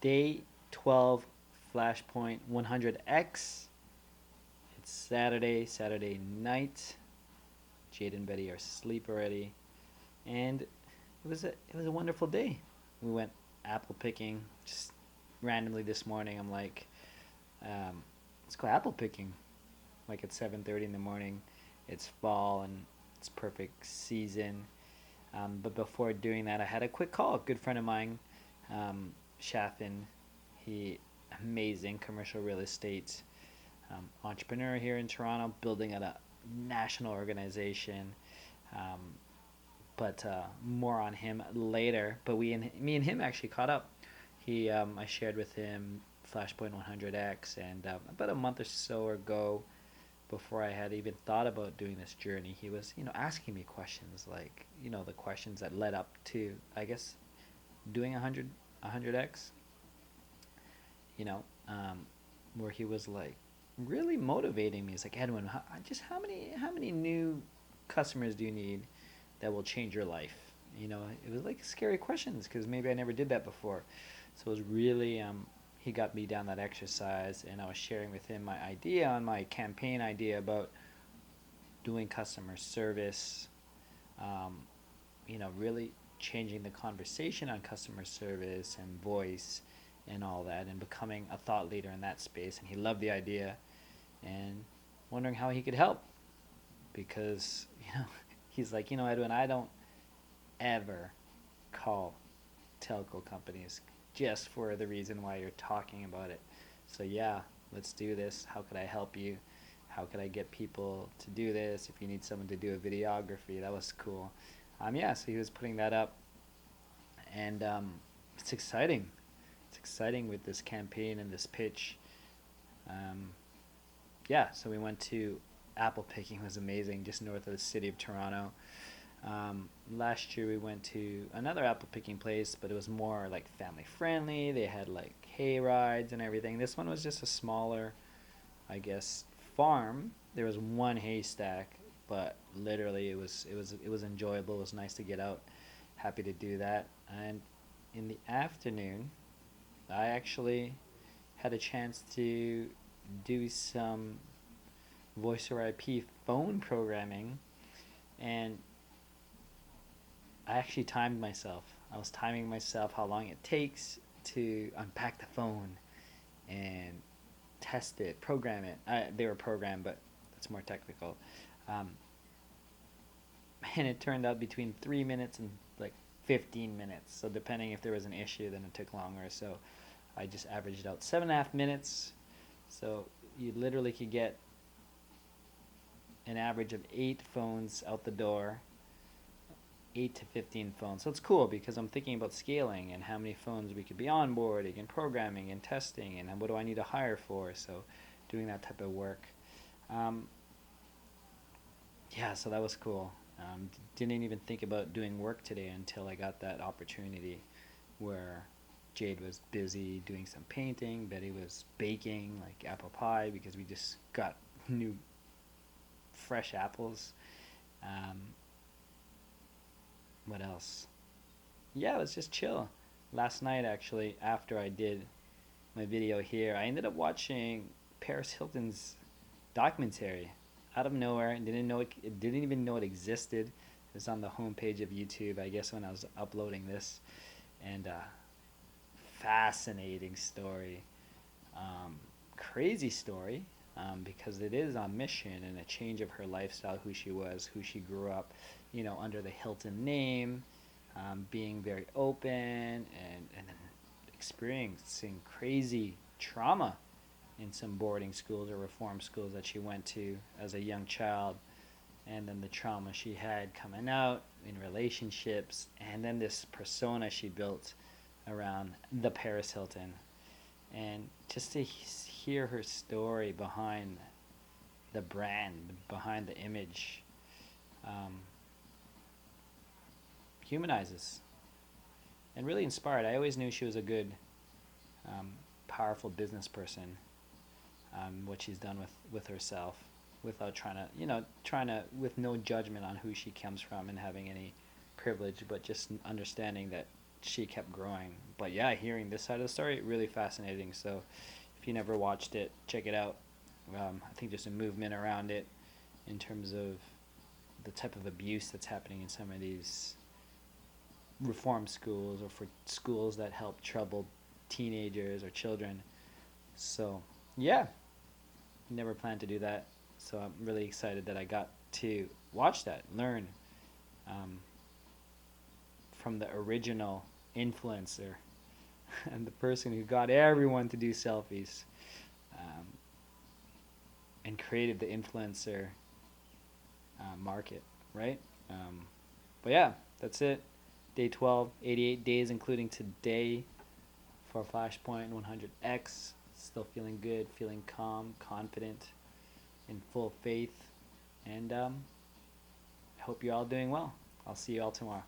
Day 12 Flashpoint 100X. It's Saturday night. Jade and Betty are asleep already, and it was a wonderful day. We went apple picking just randomly this morning. I'm like, let's go apple picking. Like at 7:30 in the morning. It's fall and it's perfect season. But before doing that, I had a quick call. A good friend of mine, Shafin, he amazing commercial real estate entrepreneur here in Toronto, building at a national organization. Um, but more on him later. But me and him actually caught up. I shared with him Flashpoint 100X, and about a month or so ago, before I had even thought about doing this journey, he was, asking me questions like, the questions that led up to, I guess, doing 100X, you know, um, where he was like really motivating me. He's like, Edwin, how many new customers do you need that will change your life? It was like scary questions because maybe I never did that before. So it was really, he got me down that exercise, and I was sharing with him my idea on my campaign idea about doing customer service, um, really changing the conversation on customer service and voice and all that, and becoming a thought leader in that space. And he loved the idea, and wondering how he could help because, he's like, Edwin, I don't ever call telco companies just for the reason why you're talking about it. So yeah, let's do this. How could I help you? How could I get people to do this? If you need someone to do a videography, that was cool. Yeah, so he was putting that up, and it's exciting. It's exciting with this campaign and this pitch. Um, yeah, so we went to apple picking. It was amazing, just north of the city of Toronto. Last year we went to another apple picking place, but it was more like family friendly. They had like hay rides and everything. This one was just a smaller, I guess, farm. There was one haystack, but literally it was enjoyable. It was nice to get out. Happy to do that. And in the afternoon, I actually had a chance to do some voice over IP phone programming, and I actually timed myself. I was timing myself how long it takes to unpack the phone and test it, program it. They were programmed, but that's more technical. Um, and it turned out between 3 minutes and like 15 minutes. So depending if there was an issue, then it took longer. So I just averaged out 7.5 minutes. So you literally could get an average of 8 phones out the door, 8 to 15 phones. So it's cool because I'm thinking about scaling and how many phones we could be onboarding and programming and testing, and what do I need to hire for. So doing that type of work. Um, yeah, so that was cool. Didn't even think about doing work today until I got that opportunity where Jade was busy doing some painting, Betty was baking like apple pie because we just got new fresh apples. Um, what else? Yeah, it was just chill. Last night, actually, after I did my video here, I ended up watching Paris Hilton's documentary out of nowhere. And didn't even know it existed. It was on the homepage of YouTube, I guess, when I was uploading this, and fascinating story, um, crazy story, because it is on mission and a change of her lifestyle, who she was, who she grew up, under the Hilton name, being very open, and then experiencing crazy trauma in some boarding schools or reform schools that she went to as a young child, and then the trauma she had coming out in relationships, and then this persona she built around the Paris Hilton. And just to hear her story behind the brand, behind the image, um, humanizes and really inspired. I always knew she was a good, um, powerful business person. What she's done with herself, without with no judgment on who she comes from and having any privilege, but just understanding that she kept growing. But yeah, hearing this side of the story, really fascinating. So if you never watched it, check it out. I think there's a movement around it in terms of the type of abuse that's happening in some of these reform schools, or for schools that help troubled teenagers or children. So yeah, never planned to do that. So I'm really excited that I got to watch that, learn um, from the original influencer and the person who got everyone to do selfies, um, and created the influencer market, right? Um, but yeah, that's it. Day 12, 88 days, including today, for Flashpoint 100X. Still feeling good, feeling calm, confident, in full faith. And I hope you're all doing well. I'll see you all tomorrow.